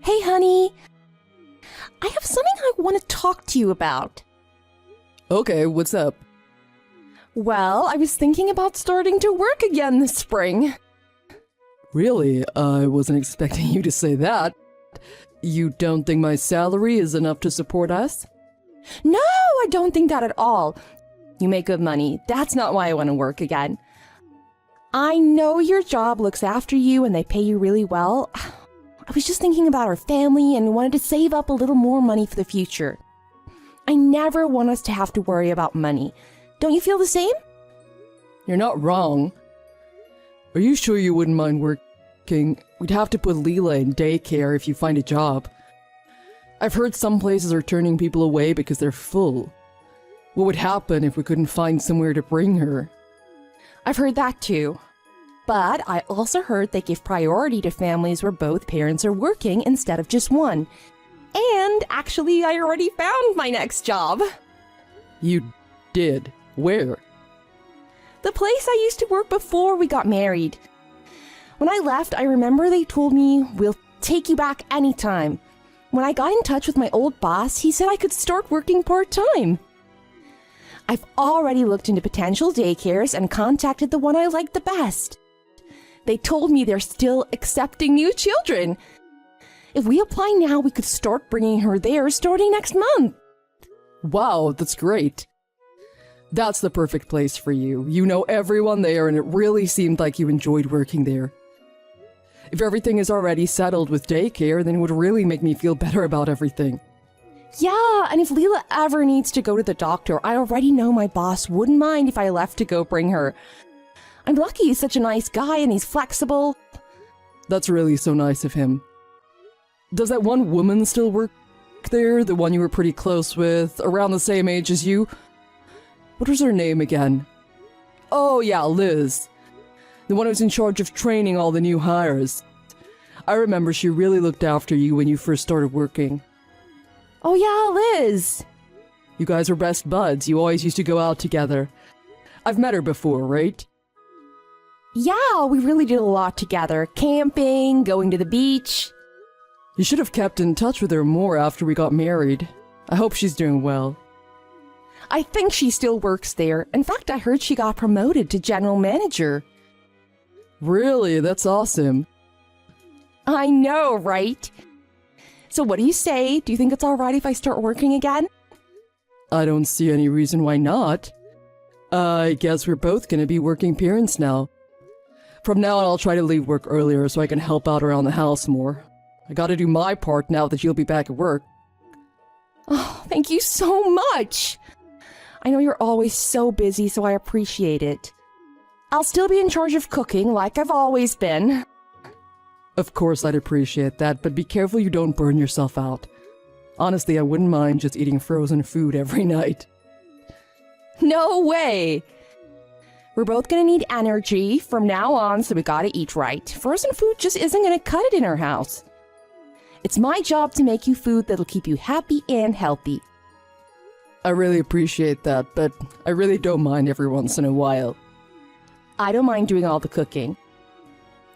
Hey, honey. I have something I want to talk to you about. Okay, what's up? Well, I was thinking about starting to work again this spring. Really? I wasn't expecting you to say that. You don't think my salary is enough to support us? No, I don't think that at all. You make good money. That's not why I want to work again. I know your job looks after you and they pay you really well. I was just thinking about our family and wanted to save up a little more money for the future. I never want us to have to worry about money. Don't you feel the same? You're not wrong. Are you sure you wouldn't mind working? We'd have to put Leela in daycare if you find a job. I've heard some places are turning people away because they're full. What would happen if we couldn't find somewhere to bring her? I've heard that too. But I also heard they give priority to families where both parents are working instead of just one. And actually, I already found my next job. You did? Where? The place I used to work before we got married. When I left, I remember they told me, "We'll take you back anytime." When I got in touch with my old boss, he said I could start working part-time. I've already looked into potential daycares and contacted the one I liked the best. They told me they're still accepting new children. If we apply now, we could start bringing her there starting next month. Wow, that's great. That's the perfect place for you. You know everyone there, and it really seemed like you enjoyed working there. If everything is already settled with daycare, then it would really make me feel better about everything. Yeah, and if Leela ever needs to go to the doctor, I already know my boss wouldn't mind if I left to go bring her. I'm lucky he's such a nice guy and he's flexible. That's really so nice of him. Does that one woman still work there? The one you were pretty close with, around the same age as you? What was her name again? Oh yeah, Liz. The one who's in charge of training all the new hires. I remember she really looked after you when you first started working. Oh yeah, Liz. You guys were best buds. You always used to go out together. I've met her before, right? Yeah, we really did a lot together. Camping, going to the beach. You should have kept in touch with her more after we got married. I hope she's doing well. I think she still works there. In fact, I heard she got promoted to general manager. Really? That's awesome. I know, right? So what do you say? Do you think it's all right if I start working again? I don't see any reason why not. I guess we're both gonna be working parents now. From now on, I'll try to leave work earlier so I can help out around the house more. I gotta do my part now that you'll be back at work. Oh, thank you so much! I know you're always so busy, so I appreciate it. I'll still be in charge of cooking like I've always been. Of course I'd appreciate that, but be careful you don't burn yourself out. Honestly, I wouldn't mind just eating frozen food every night. No way! We're both gonna need energy from now on, so we gotta eat right. Frozen food just isn't gonna cut it in our house. It's my job to make you food that'll keep you happy and healthy. I really appreciate that, but I really don't mind every once in a while. I don't mind doing all the cooking.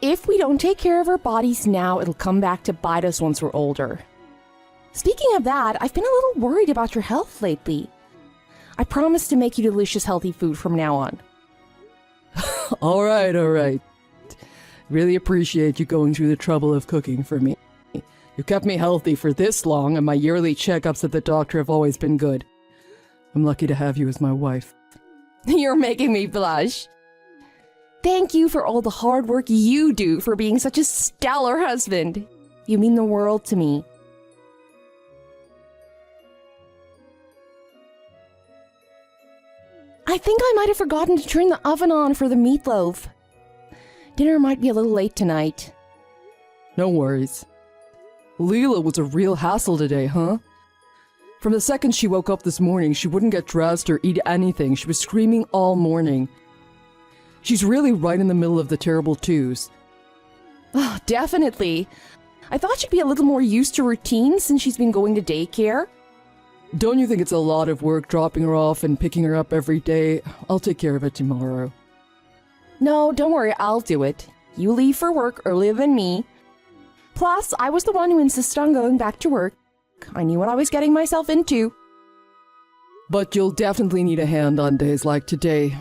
If we don't take care of our bodies now, it'll come back to bite us once we're older. Speaking of that, I've been a little worried about your health lately. I promise to make you delicious healthy food from now on. All right. Really appreciate you going through the trouble of cooking for me. You kept me healthy for this long, and my yearly checkups at the doctor have always been good. I'm lucky to have you as my wife. You're making me blush. Thank you for all the hard work you do for being such a stellar husband. You mean the world to me. I think I might have forgotten to turn the oven on for the meatloaf. Dinner might be a little late tonight. No worries. Leela was a real hassle today, huh? From the second she woke up this morning, she wouldn't get dressed or eat anything. She was screaming all morning. She's really right in the middle of the terrible twos. Oh, definitely. I thought she'd be a little more used to routine since she's been going to daycare. Don't you think it's a lot of work dropping her off and picking her up every day? I'll take care of it tomorrow. No, don't worry, I'll do it. You leave for work earlier than me. Plus, I was the one who insisted on going back to work. I knew what I was getting myself into. But you'll definitely need a hand on days like today.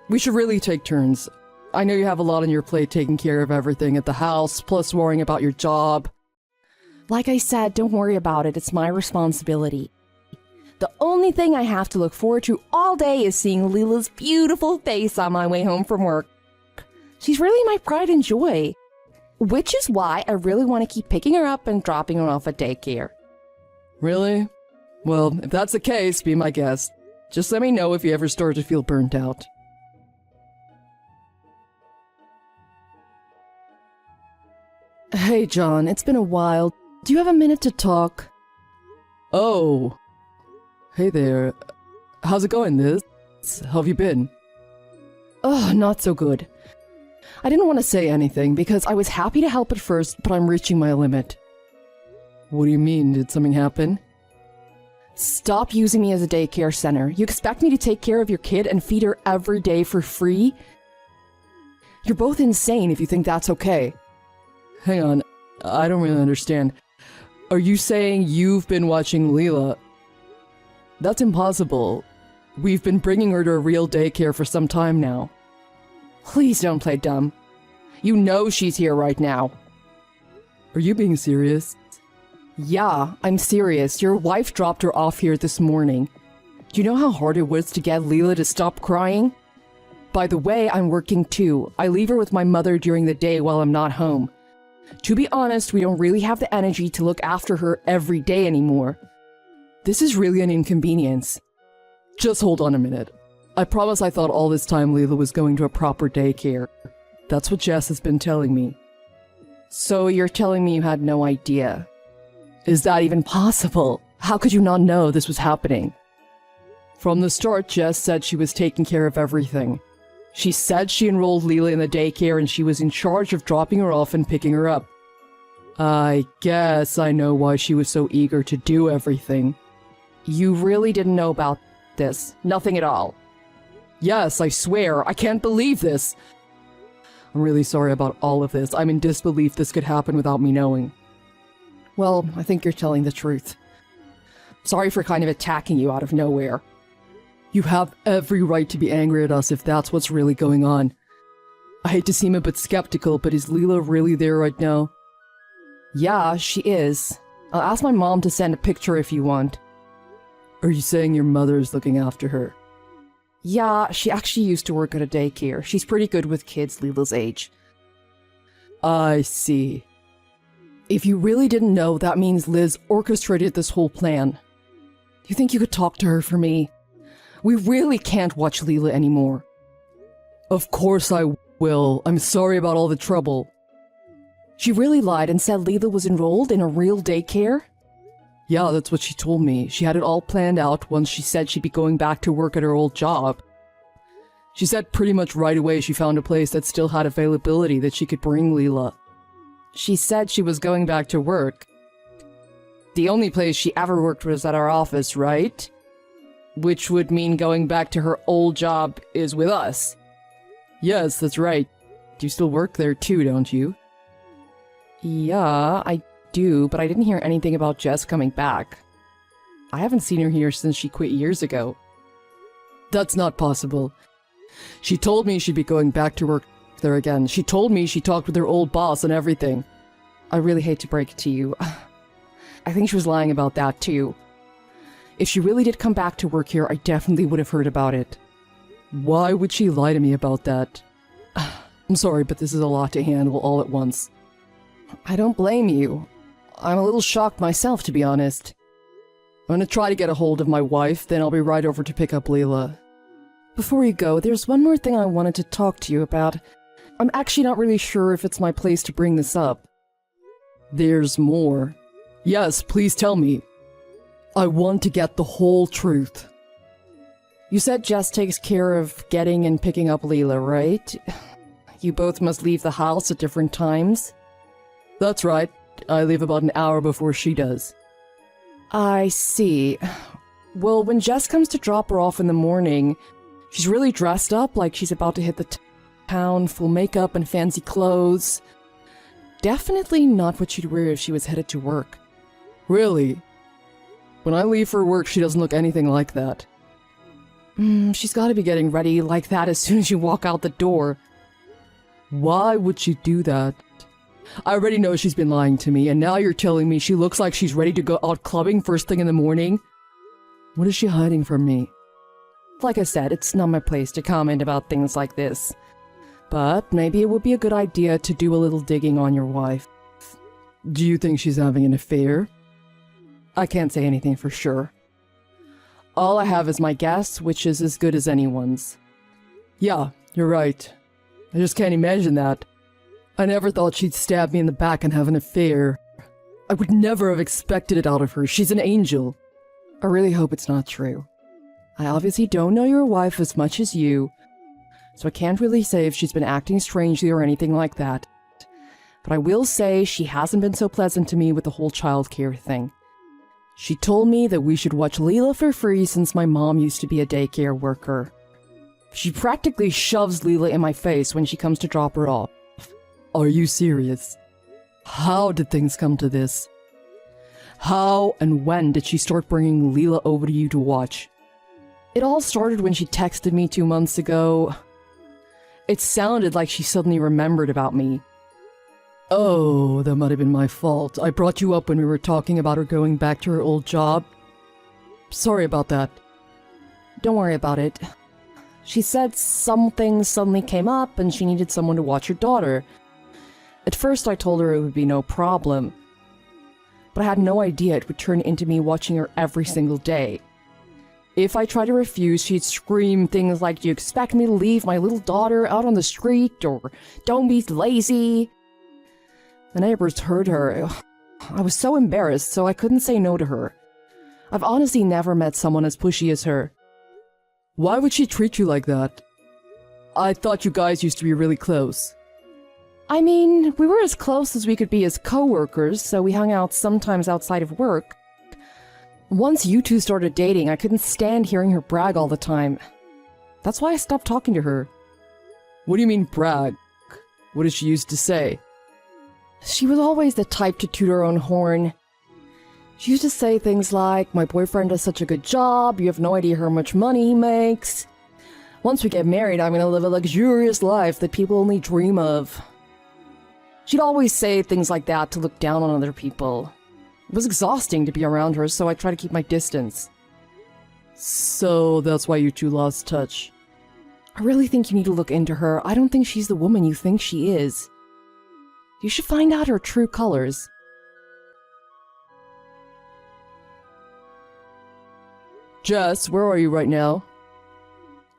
We should really take turns. I know you have a lot on your plate taking care of everything at the house, plus worrying about your job. Like I said, don't worry about it. It's my responsibility. The only thing I have to look forward to all day is seeing Leela's beautiful face on my way home from work. She's really my pride and joy. Which is why I really want to keep picking her up and dropping her off at daycare. Really? Well, if that's the case, be my guest. Just let me know if you ever start to feel burnt out. Hey, John, it's been a while. Do you have a minute to talk? Oh. Hey there. How's it going, Liz? How have you been? Oh, not so good. I didn't want to say anything because I was happy to help at first, but I'm reaching my limit. What do you mean? Did something happen? Stop using me as a daycare center. You expect me to take care of your kid and feed her every day for free? You're both insane if you think that's okay. Hang on, I don't really understand. Are you saying you've been watching Leela? That's impossible. We've been bringing her to a real daycare for some time now. Please don't play dumb. You know she's here right now. Are you being serious? Yeah, I'm serious. Your wife dropped her off here this morning. Do you know how hard it was to get Leela to stop crying? By the way, I'm working too. I leave her with my mother during the day while I'm not home. To be honest, we don't really have the energy to look after her every day anymore. This is really an inconvenience. Just hold on a minute. I promise I thought all this time Leela was going to a proper daycare. That's what Jess has been telling me. So you're telling me you had no idea? Is that even possible? How could you not know this was happening? From the start, Jess said she was taking care of everything. She said she enrolled Leela in the daycare and she was in charge of dropping her off and picking her up. I guess I know why she was so eager to do everything. You really didn't know about this? Nothing at all? Yes, I swear. I can't believe this. I'm really sorry about all of this. I'm in disbelief this could happen without me knowing. Well, I think you're telling the truth. Sorry for kind of attacking you out of nowhere. You have every right to be angry at us if that's what's really going on. I hate to seem a bit skeptical, but is Leela really there right now? Yeah, she is. I'll ask my mom to send a picture if you want. Are you saying your mother's looking after her? Yeah, she actually used to work at a daycare. She's pretty good with kids Leela's age. I see. If you really didn't know, that means Liz orchestrated this whole plan. Do you think you could talk to her for me? We really can't watch Leela anymore. Of course I will. I'm sorry about all the trouble. She really lied and said Leela was enrolled in a real daycare? Yeah, that's what she told me. She had it all planned out once she said she'd be going back to work at her old job. She said pretty much right away she found a place that still had availability that she could bring Leela. She said she was going back to work. The only place she ever worked was at our office, right? Which would mean going back to her old job is with us. Yes, that's right. You still work there too, don't you? Yeah, I do, but I didn't hear anything about Jess coming back. I haven't seen her here since she quit years ago. That's not possible. She told me she'd be going back to work there again. She told me she talked with her old boss and everything. I really hate to break it to you. I think she was lying about that too. If she really did come back to work here, I definitely would have heard about it. Why would she lie to me about that? I'm sorry, but this is a lot to handle all at once. I don't blame you. I'm a little shocked myself, to be honest. I'm gonna try to get a hold of my wife, then I'll be right over to pick up Leela. Before you go, there's one more thing I wanted to talk to you about. I'm actually not really sure if it's my place to bring this up. There's more. Yes, please tell me. I want to get the whole truth. You said Jess takes care of getting and picking up Leela, right? You both must leave the house at different times? That's right. I leave about an hour before she does. I see. Well, when Jess comes to drop her off in the morning, she's really dressed up like she's about to hit the town, full makeup and fancy clothes. definitely not what she'd wear if she was headed to work. Really? When I leave for work, she doesn't look anything like that. She's gotta be getting ready like that as soon as you walk out the door. Why would she do that? I already know she's been lying to me, and now you're telling me she looks like she's ready to go out clubbing first thing in the morning? What is she hiding from me? Like I said, it's not my place to comment about things like this. But maybe it would be a good idea to do a little digging on your wife. Do you think she's having an affair? I can't say anything for sure. All I have is my guess, which is as good as anyone's. Yeah, you're right. I just can't imagine that. I never thought she'd stab me in the back and have an affair. I would never have expected it out of her. She's an angel. I really hope it's not true. I obviously don't know your wife as much as you, so I can't really say if she's been acting strangely or anything like that. But I will say she hasn't been so pleasant to me with the whole childcare thing. She told me that we should watch Leela for free since my mom used to be a daycare worker. She practically shoves Leela in my face when she comes to drop her off. Are you serious? How did things come to this? How and when did she start bringing Leela over to you to watch? It all started when she texted me 2 months ago. It sounded like she suddenly remembered about me. Oh, that might have been my fault. I brought you up when we were talking about her going back to her old job. Sorry about that. Don't worry about it. She said something suddenly came up and she needed someone to watch her daughter. At first I told her it would be no problem, but I had no idea it would turn into me watching her every single day. If I tried to refuse, she'd scream things like, "Do you expect me to leave my little daughter out on the street?" or "Don't be lazy." The neighbors heard her. I was so embarrassed, so I couldn't say no to her. I've honestly never met someone as pushy as her. Why would she treat you like that? I thought you guys used to be really close. I mean, we were as close as we could be as co-workers, so we hung out sometimes outside of work. Once you two started dating, I couldn't stand hearing her brag all the time. That's why I stopped talking to her. What do you mean brag? What did she used to say? She was always the type to toot her own horn. She used to say things like, "My boyfriend does such a good job, you have no idea how much money he makes. Once we get married, I'm gonna live a luxurious life that people only dream of." She'd always say things like that to look down on other people. It was exhausting to be around her, so I tried to keep my distance. So that's why you two lost touch. I really think you need to look into her. I don't think she's the woman you think she is. You should find out her true colors. Jess, where are you right now?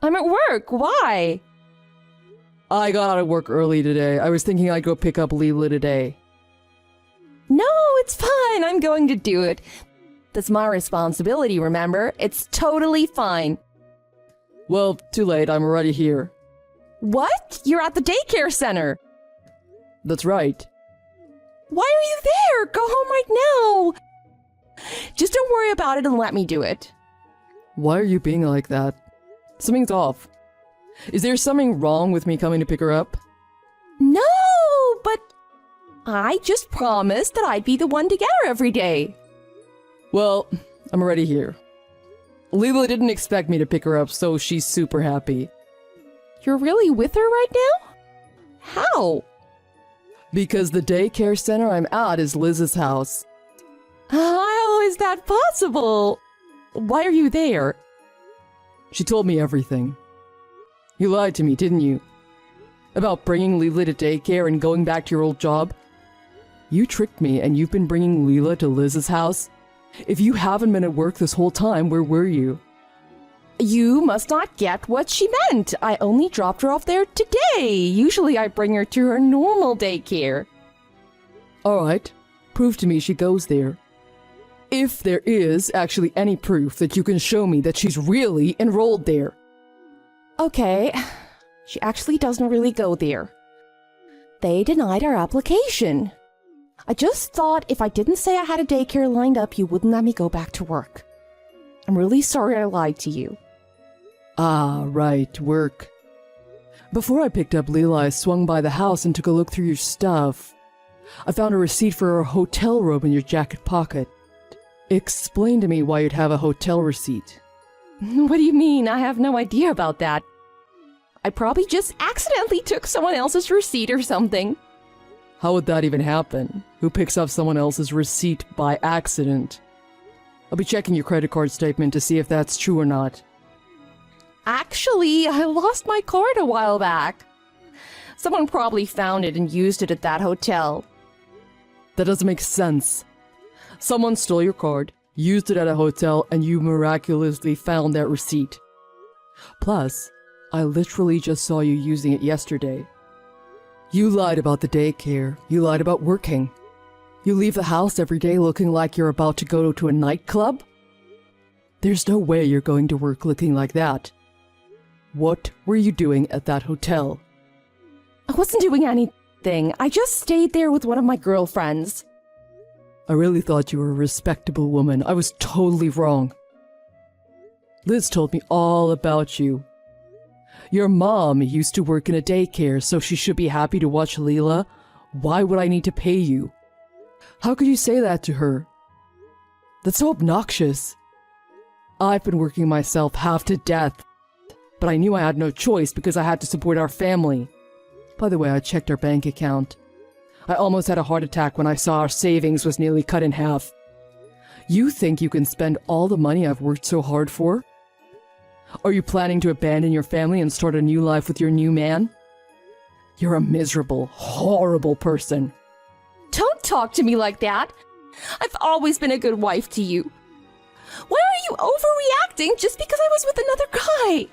I'm at work. Why? I got out of work early today. I was thinking I'd go pick up Leela today. No, it's fine. I'm going to do it. That's my responsibility, remember? It's totally fine. Well, too late. I'm already here. What? You're at the daycare center. That's right. Why are you there? Go home right now. Just don't worry about it and let me do it. Why are you being like that? Something's off. Is there something wrong with me coming to pick her up? No, but I just promised that I'd be the one to get her every day. Well, I'm already here. Leela didn't expect me to pick her up, so she's super happy. You're really with her right now? How? Because the daycare center I'm at is Liz's house. How is that possible? Why are you there? She told me everything. You lied to me, didn't you? About bringing Leela to daycare and going back to your old job? You tricked me and you've been bringing Leela to Liz's house? If you haven't been at work this whole time, where were you? You must not get what she meant. I only dropped her off there today. Usually I bring her to her normal daycare. All right. Prove to me she goes there. If there is actually any proof that you can show me that she's really enrolled there. Okay. She actually doesn't really go there. They denied our application. I just thought if I didn't say I had a daycare lined up, you wouldn't let me go back to work. I'm really sorry I lied to you. Ah, right, work. Before I picked up Leela, I swung by the house and took a look through your stuff. I found a receipt for a hotel room in your jacket pocket. Explain to me why you'd have a hotel receipt. What do you mean? I have no idea about that. I probably just accidentally took someone else's receipt or something. How would that even happen? Who picks up someone else's receipt by accident? I'll be checking your credit card statement to see if that's true or not. Actually, I lost my card a while back. Someone probably found it and used it at that hotel. That doesn't make sense. Someone stole your card, used it at a hotel, and you miraculously found that receipt. Plus, I literally just saw you using it yesterday. You lied about the daycare. You lied about working. You leave the house every day looking like you're about to go to a nightclub? There's no way you're going to work looking like that. What were you doing at that hotel? I wasn't doing anything. I just stayed there with one of my girlfriends. I really thought you were a respectable woman. I was totally wrong. Liz told me all about you. Your mom used to work in a daycare, so she should be happy to watch Leela. Why would I need to pay you? How could you say that to her? That's so obnoxious. I've been working myself half to death, but I knew I had no choice because I had to support our family. By the way, I checked our bank account. I almost had a heart attack when I saw our savings was nearly cut in half. You think you can spend all the money I've worked so hard for? Are you planning to abandon your family and start a new life with your new man? You're a miserable, horrible person. Don't talk to me like that. I've always been a good wife to you. Why are you overreacting just because I was with another guy?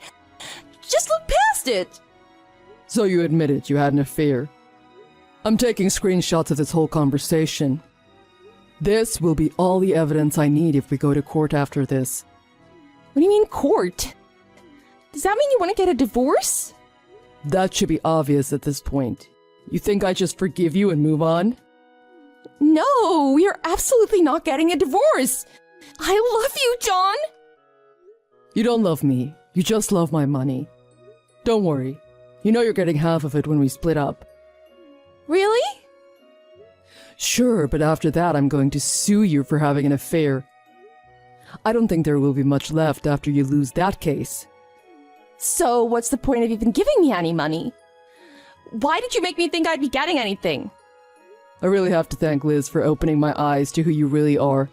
Just look past it. So you admitted you had an affair. I'm taking screenshots of this whole conversation. This will be all the evidence I need if we go to court after this. What do you mean court? Does that mean you want to get a divorce? That should be obvious at this point. You think I just forgive you and move on? No, we are absolutely not getting a divorce. I love you, John. You don't love me. You just love my money. Don't worry. You know you're getting half of it when we split up. Really? Sure, but after that I'm going to sue you for having an affair. I don't think there will be much left after you lose that case. So what's the point of even giving me any money? Why did you make me think I'd be getting anything? I really have to thank Liz for opening my eyes to who you really are.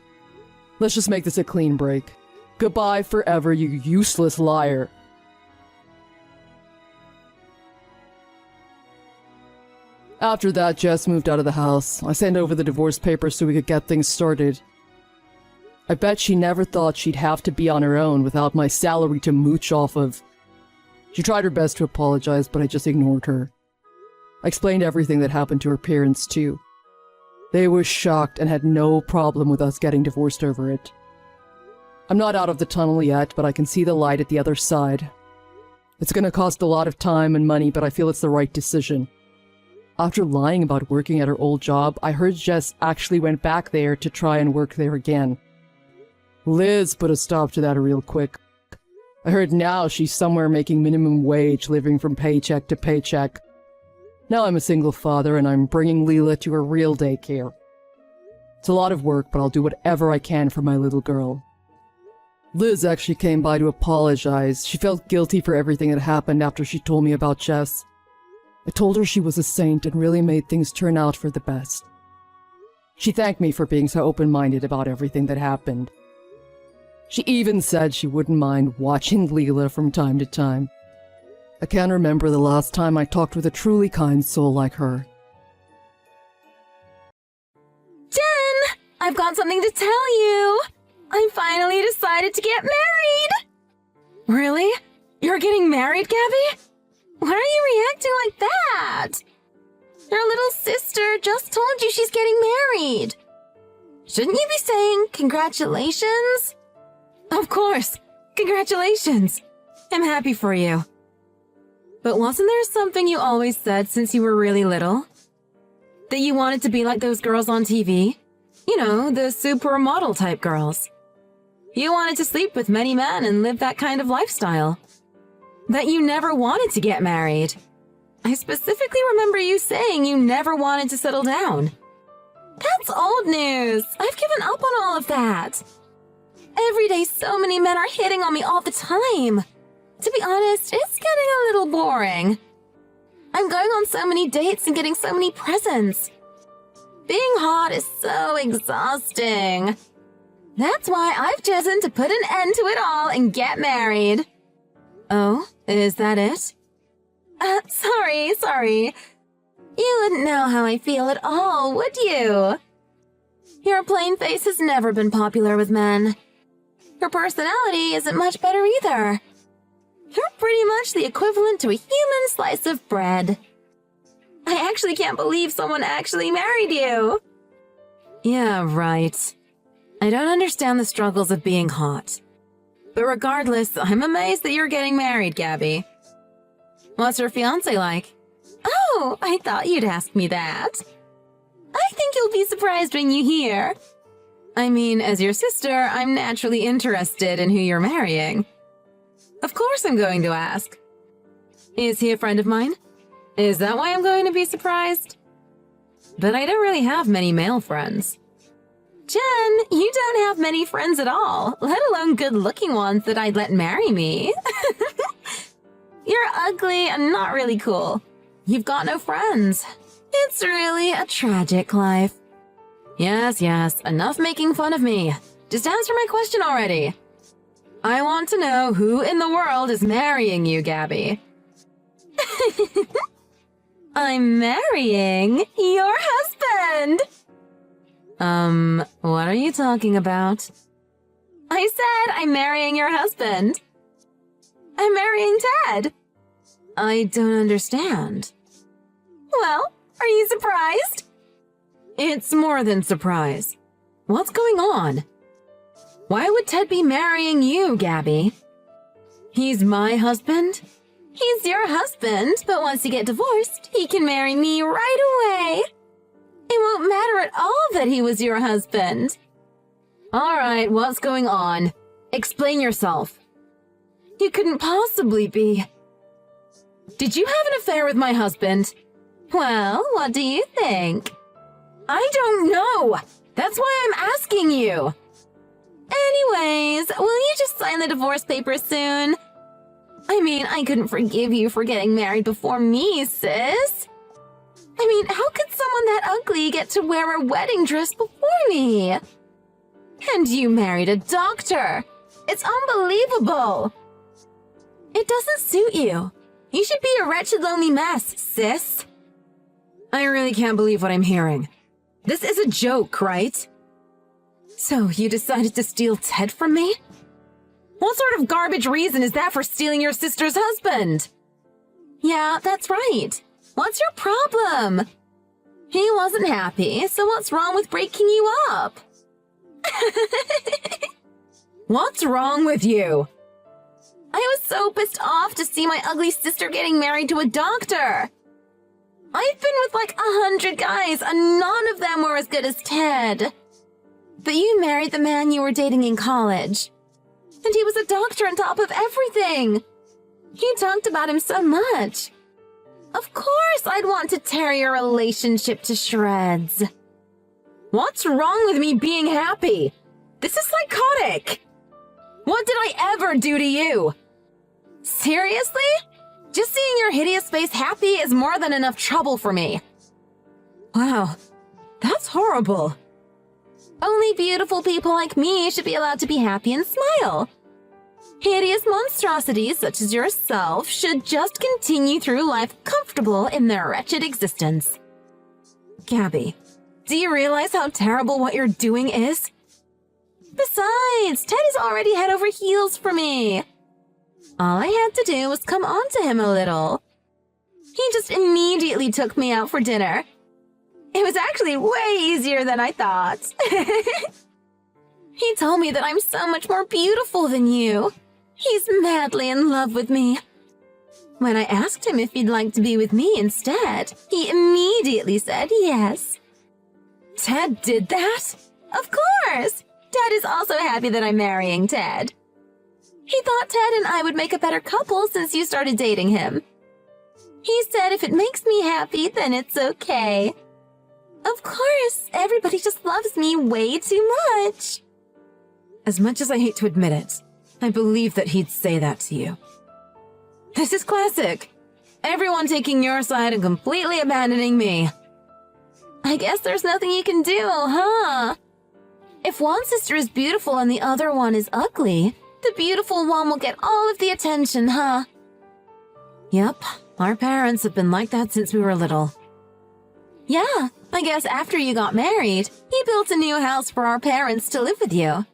Let's just make this a clean break. Goodbye forever, you useless liar. After that, Jess moved out of the house. I sent over the divorce papers so we could get things started. I bet she never thought she'd have to be on her own without my salary to mooch off of. She tried her best to apologize, but I just ignored her. I explained everything that happened to her parents, too. They were shocked and had no problem with us getting divorced over it. I'm not out of the tunnel yet, but I can see the light at the other side. It's gonna cost a lot of time and money, but I feel it's the right decision. After lying about working at her old job, I heard Jess actually went back there to try and work there again. Liz put a stop to that real quick. I heard now she's somewhere making minimum wage, living from paycheck to paycheck. Now I'm a single father and I'm bringing Leela to a real daycare. It's a lot of work, but I'll do whatever I can for my little girl. Liz actually came by to apologize. She felt guilty for everything that happened after she told me about Jess. I told her she was a saint and really made things turn out for the best. She thanked me for being so open-minded about everything that happened. She even said she wouldn't mind watching Leela from time to time. I can't remember the last time I talked with a truly kind soul like her. Jen! I've got something to tell you! I finally decided to get married! Really? You're getting married, Gabby? Why are you reacting like that? Your little sister just told you she's getting married. Shouldn't you be saying congratulations? Of course, congratulations. I'm happy for you. But wasn't there something you always said since you were really little? That you wanted to be like those girls on TV? You know, the supermodel type girls. You wanted to sleep with many men and live that kind of lifestyle. That you never wanted to get married. I specifically remember you saying you never wanted to settle down. That's old news. I've given up on all of that. Every day so many men are hitting on me all the time. To be honest, it's getting a little boring. I'm going on so many dates and getting so many presents. Being hot is so exhausting. That's why I've chosen to put an end to it all and get married. Oh, is that it? Sorry. You wouldn't know how I feel at all, would you? Your plain face has never been popular with men. Your personality isn't much better either. You're pretty much the equivalent to a human slice of bread. I actually can't believe someone actually married you. Yeah, right. I don't understand the struggles of being hot. But regardless, I'm amazed that you're getting married, Gabby. What's your fiancé like? Oh, I thought you'd ask me that. I think you'll be surprised when you hear. I mean, as your sister, I'm naturally interested in who you're marrying. Of course I'm going to ask. Is he a friend of mine? Is that why I'm going to be surprised? But I don't really have many male friends. Jen, you don't have many friends at all, let alone good-looking ones that I'd let marry me. You're ugly and not really cool. You've got no friends. It's really a tragic life. Yes, enough making fun of me. Just answer my question already. I want to know who in the world is marrying you, Gabby. I'm marrying your husband. What are you talking about? I said I'm marrying your husband. I'm marrying Ted. I don't understand. Well, are you surprised? It's more than surprise. What's going on? Why would Ted be marrying you, Gabby? He's my husband? He's your husband, but once you get divorced, he can marry me right away. It won't matter at all that he was your husband. All right, what's going on? Explain yourself. You couldn't possibly be. Did you have an affair with my husband? Well, what do you think? I don't know. That's why I'm asking you. Anyways, will you just sign the divorce papers soon? I mean, I couldn't forgive you for getting married before me, sis. I mean, how could someone that ugly get to wear a wedding dress before me? And you married a doctor. It's unbelievable. It doesn't suit you. You should be a wretched, lonely mess, sis. I really can't believe what I'm hearing. This is a joke, right? So you decided to steal Ted from me? What sort of garbage reason is that for stealing your sister's husband? Yeah, that's right. What's your problem? He wasn't happy, so what's wrong with breaking you up? What's wrong with you? I was so pissed off to see my ugly sister getting married to a doctor. I've been with like 100 guys, and none of them were as good as Ted. But you married the man you were dating in college. And he was a doctor on top of everything. You talked about him so much. Of course I'd want to tear your relationship to shreds. What's wrong with me being happy? This is psychotic. What did I ever do to you? Seriously? Just seeing your hideous face happy is more than enough trouble for me. Wow, that's horrible. Only beautiful people like me should be allowed to be happy and smile. Hideous monstrosities such as yourself should just continue through life comfortable in their wretched existence. Gabby, do you realize how terrible what you're doing is? Besides, Ted is already head over heels for me. All I had to do was come on to him a little. He just immediately took me out for dinner. It was actually way easier than I thought. He told me that I'm so much more beautiful than you. He's madly in love with me. When I asked him if he'd like to be with me instead, he immediately said yes. Ted did that? Of course! Ted is also happy that I'm marrying Ted. He thought Ted and I would make a better couple since you started dating him. He said if it makes me happy, then it's okay. Of course, everybody just loves me way too much. As much as I hate to admit it, I believe that he'd say that to you. This is classic. Everyone taking your side and completely abandoning me. I guess there's nothing you can do, huh? If one sister is beautiful and the other one is ugly, the beautiful one will get all of the attention, huh? Yep, our parents have been like that since we were little. Yeah, I guess after you got married, he built a new house for our parents to live with you.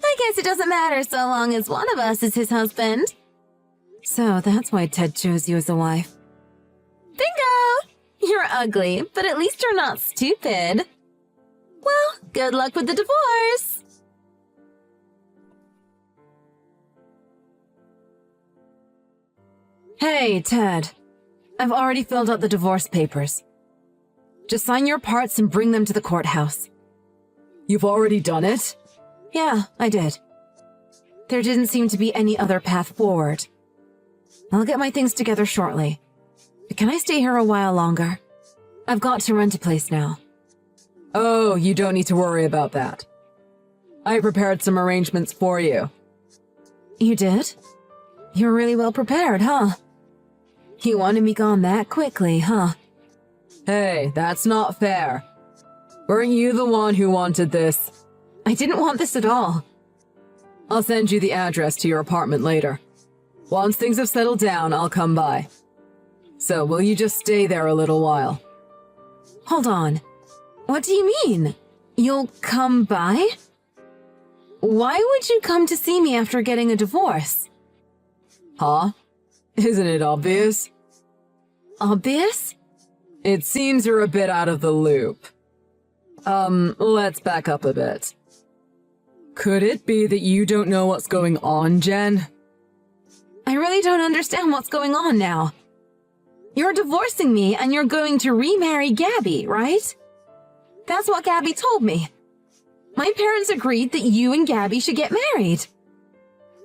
I guess it doesn't matter so long as one of us is his husband. So that's why Ted chose you as a wife. Bingo! You're ugly, but at least you're not stupid. Well, good luck with the divorce. Hey, Ted. I've already filled out the divorce papers. Just sign your parts and bring them to the courthouse. You've already done it? Yeah, I did. There didn't seem to be any other path forward. I'll get my things together shortly. But can I stay here a while longer? I've got to rent a place now. Oh, you don't need to worry about that. I prepared some arrangements for you. You did? You're really well prepared, huh? You wanted me gone that quickly, huh? Hey, that's not fair. Weren't you the one who wanted this? I didn't want this at all. I'll send you the address to your apartment later. Once things have settled down, I'll come by. So, will you just stay there a little while? Hold on. What do you mean? You'll come by? Why would you come to see me after getting a divorce? Huh? Isn't it obvious? Obvious? It seems you're a bit out of the loop. Let's back up a bit. Could it be that you don't know what's going on, Jen? I really don't understand what's going on now. You're divorcing me and you're going to remarry Gabby, right? That's what Gabby told me. My parents agreed that you and Gabby should get married.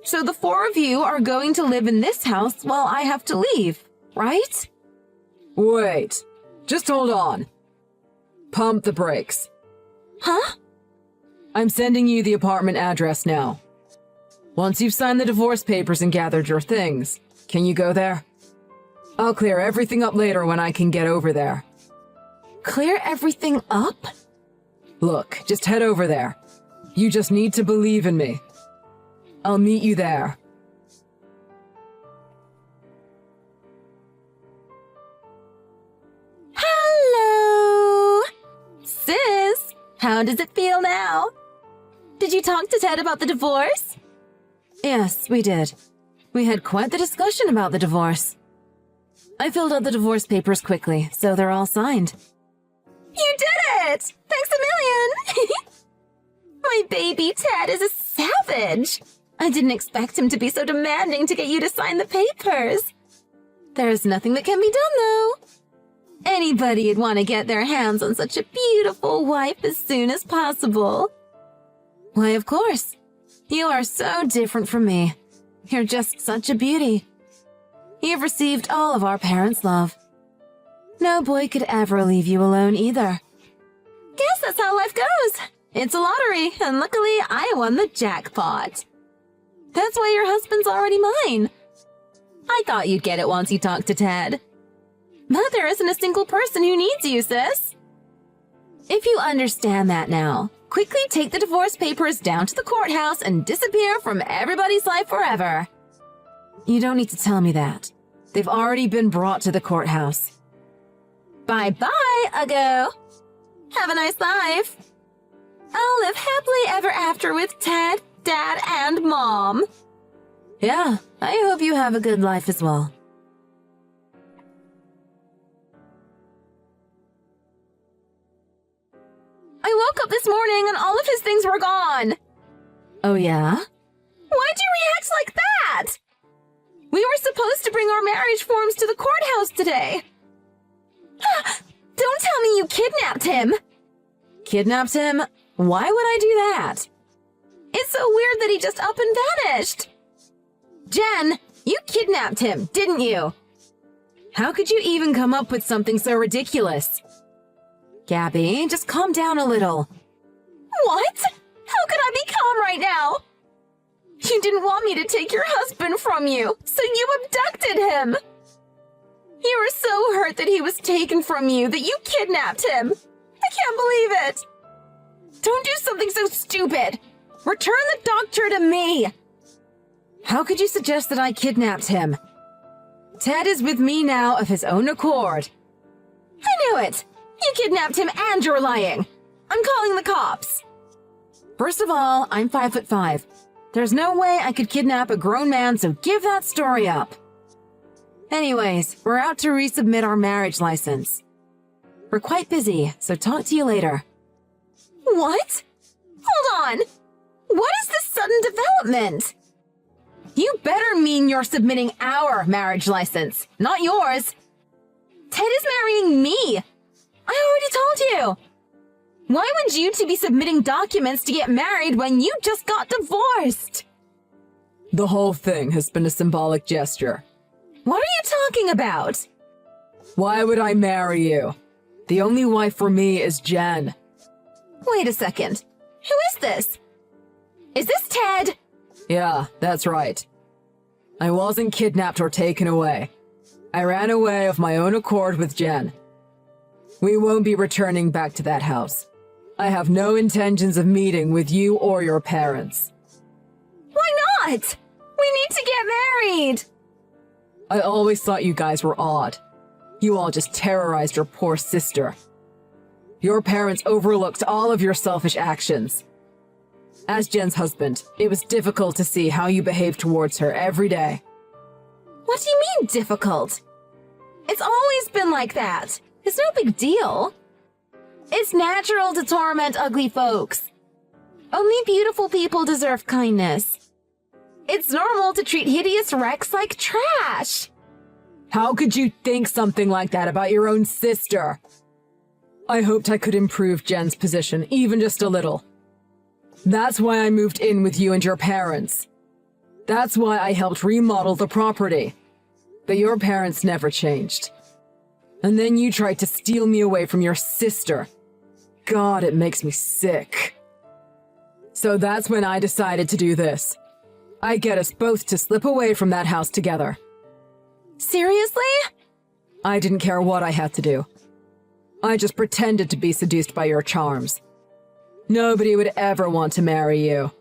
So the four of you are going to live in this house while I have to leave, right? Wait, just hold on. Pump the brakes. Huh? I'm sending you the apartment address now. Once you've signed the divorce papers and gathered your things, can you go there? I'll clear everything up later when I can get over there. Clear everything up? Look, just head over there. You just need to believe in me. I'll meet you there. Hello! Sis, how does it feel now? Did you talk to Ted about the divorce? Yes, we did. We had quite the discussion about the divorce. I filled out the divorce papers quickly, so they're all signed. You did it! Thanks a million! My baby Ted is a savage! I didn't expect him to be so demanding to get you to sign the papers. There's nothing that can be done, though. Anybody'd want to get their hands on such a beautiful wife as soon as possible. Why, of course. You are so different from me. You're just such a beauty. You've received all of our parents' love. No boy could ever leave you alone either. Guess that's how life goes. It's a lottery, and luckily I won the jackpot. That's why your husband's already mine. I thought you'd get it once you talked to Ted. But there isn't a single person who needs you, sis. If you understand that now, quickly take the divorce papers down to the courthouse and disappear from everybody's life forever. You don't need to tell me that. They've already been brought to the courthouse. Bye-bye, Uggo. Have a nice life. I'll live happily ever after with Ted, Dad, and Mom. Yeah, I hope you have a good life as well. I woke up this morning and all of his things were gone. Oh, yeah? Why'd you react like that? We were supposed to bring our marriage forms to the courthouse today. Don't tell me you kidnapped him. Kidnapped him? Why would I do that? It's so weird that he just up and vanished. Jen, you kidnapped him, didn't you? How could you even come up with something so ridiculous? Gabby, just calm down a little. What? How could I be calm right now? You didn't want me to take your husband from you, so you abducted him. You were so hurt that he was taken from you that you kidnapped him. I can't believe it. Don't do something so stupid. Return the doctor to me. How could you suggest that I kidnapped him? Ted is with me now of his own accord. I knew it. You kidnapped him and you're lying. I'm calling the cops. First of all, I'm 5'5". There's no way I could kidnap a grown man, so give that story up. Anyways, we're out to resubmit our marriage license. We're quite busy, so talk to you later. What? Hold on. What is this sudden development? You better mean you're submitting our marriage license, not yours. Ted is marrying me. I already told you. Why would you two be submitting documents to get married when you just got divorced? The whole thing has been a symbolic gesture. What are you talking about? Why would I marry you? The only wife for me is Jen. Wait a second. Who is this? Is this Ted? Yeah, that's right. I wasn't kidnapped or taken away. I ran away of my own accord with Jen. We won't be returning back to that house. I have no intentions of meeting with you or your parents. Why not? We need to get married. I always thought you guys were odd. You all just terrorized your poor sister. Your parents overlooked all of your selfish actions. As Jen's husband, it was difficult to see how you behaved towards her every day. What do you mean, difficult? It's always been like that. It's no big deal. It's natural to torment ugly folks. Only beautiful people deserve kindness. It's normal to treat hideous wrecks like trash. How could you think something like that about your own sister? I hoped I could improve Jen's position, even just a little. That's why I moved in with you and your parents. That's why I helped remodel the property. But your parents never changed. And then you tried to steal me away from your sister. God, it makes me sick. So that's when I decided to do this. I get us both to slip away from that house together. Seriously? I didn't care what I had to do. I just pretended to be seduced by your charms. Nobody would ever want to marry you.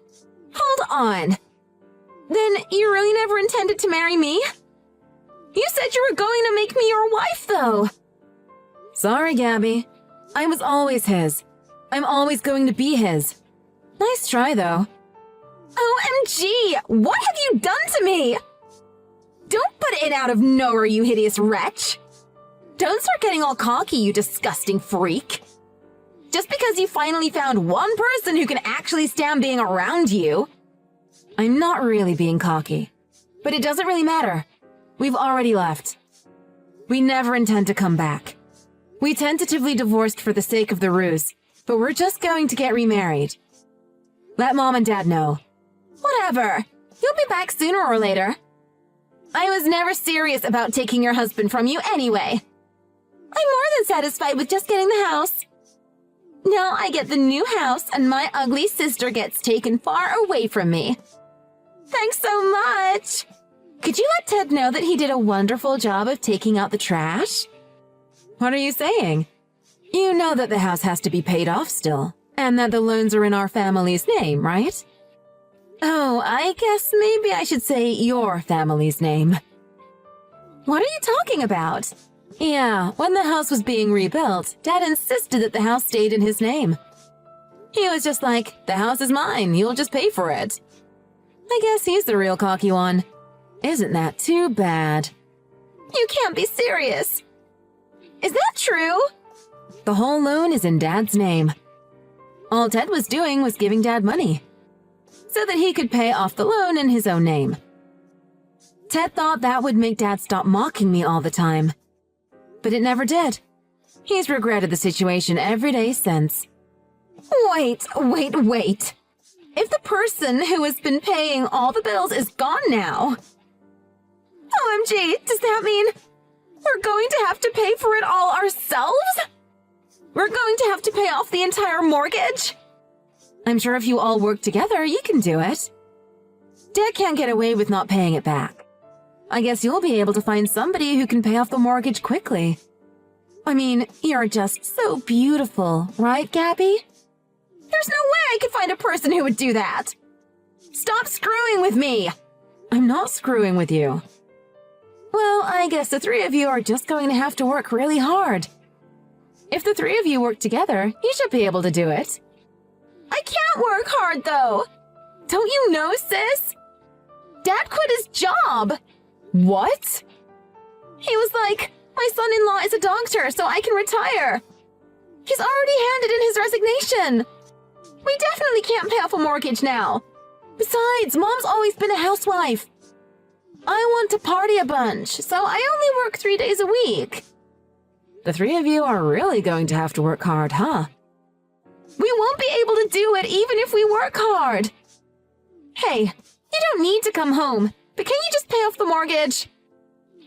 Hold on. Then you really never intended to marry me? You said you were going to make me your wife, though. Sorry, Gabby. I was always his. I'm always going to be his. Nice try, though. OMG! What have you done to me? Don't put it out of nowhere, you hideous wretch. Don't start getting all cocky, you disgusting freak. Just because you finally found one person who can actually stand being around you. I'm not really being cocky. But it doesn't really matter. We've already left. We never intend to come back. We tentatively divorced for the sake of the ruse, but we're just going to get remarried. Let Mom and Dad know. Whatever. You'll be back sooner or later. I was never serious about taking your husband from you anyway. I'm more than satisfied with just getting the house. Now I get the new house and my ugly sister gets taken far away from me. Thanks so much. Could you let Ted know that he did a wonderful job of taking out the trash? What are you saying? You know that the house has to be paid off still, and that the loans are in our family's name, right? Oh, I guess maybe I should say your family's name. What are you talking about? Yeah, when the house was being rebuilt, Dad insisted that the house stayed in his name. He was just like, the house is mine, you'll just pay for it. I guess he's the real cocky one. Isn't that too bad? You can't be serious. Is that true? The whole loan is in Dad's name. All Ted was doing was giving Dad money, so that he could pay off the loan in his own name. Ted thought that would make Dad stop mocking me all the time. But it never did. He's regretted the situation every day since. Wait. If the person who has been paying all the bills is gone now... OMG, does that mean we're going to have to pay for it all ourselves? We're going to have to pay off the entire mortgage? I'm sure if you all work together, you can do it. Dad can't get away with not paying it back. I guess you'll be able to find somebody who can pay off the mortgage quickly. I mean, you're just so beautiful, right, Gabby? There's no way I could find a person who would do that. Stop screwing with me. I'm not screwing with you. Well, I guess the three of you are just going to have to work really hard. If the three of you work together, you should be able to do it. I can't work hard, though. Don't you know, sis? Dad quit his job. What? He was like, my son-in-law is a doctor, so I can retire. He's already handed in his resignation. We definitely can't pay off a mortgage now. Besides, Mom's always been a housewife. I want to party a bunch, so I only work 3 days a week. The three of you are really going to have to work hard, huh? We won't be able to do it even if we work hard. Hey, you don't need to come home, but can you just pay off the mortgage?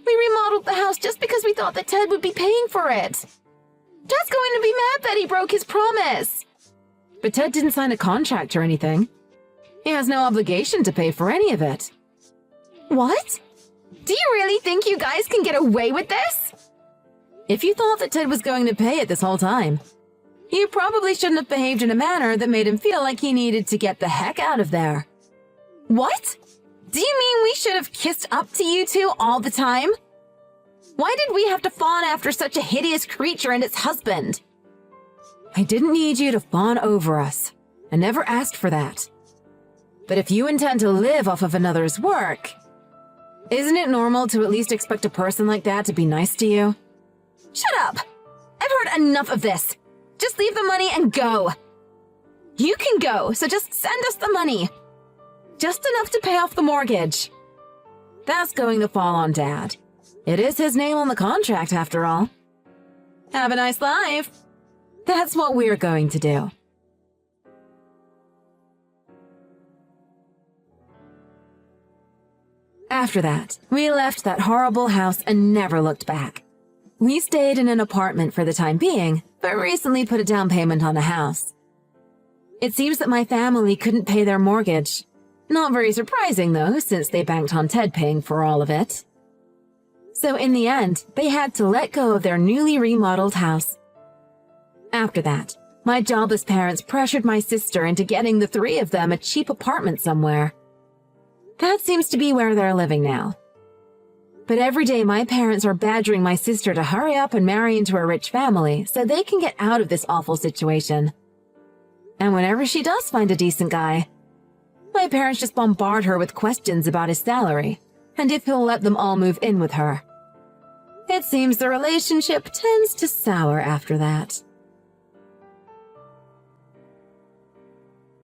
We remodeled the house just because we thought that Ted would be paying for it. Dad's going to be mad that he broke his promise. But Ted didn't sign a contract or anything. He has no obligation to pay for any of it. What? Do you really think you guys can get away with this? If you thought that Ted was going to pay it this whole time, you probably shouldn't have behaved in a manner that made him feel like he needed to get the heck out of there. What? Do you mean we should have kissed up to you two all the time? Why did we have to fawn after such a hideous creature and its husband? I didn't need you to fawn over us. I never asked for that. But if you intend to live off of another's work, isn't it normal to at least expect a person like that to be nice to you? Shut up! I've heard enough of this. Just leave the money and go. You can go, so just send us the money. Just enough to pay off the mortgage. That's going to fall on Dad. It is his name on the contract, after all. Have a nice life. That's what we're going to do. After that, we left that horrible house and never looked back. We stayed in an apartment for the time being, but recently put a down payment on a house. It seems that my family couldn't pay their mortgage. Not very surprising, though, since they banked on Ted paying for all of it. So in the end, they had to let go of their newly remodeled house. After that, my jobless parents pressured my sister into getting the three of them a cheap apartment somewhere. That seems to be where they're living now. But every day my parents are badgering my sister to hurry up and marry into a rich family so they can get out of this awful situation. And whenever she does find a decent guy, my parents just bombard her with questions about his salary and if he'll let them all move in with her. It seems the relationship tends to sour after that.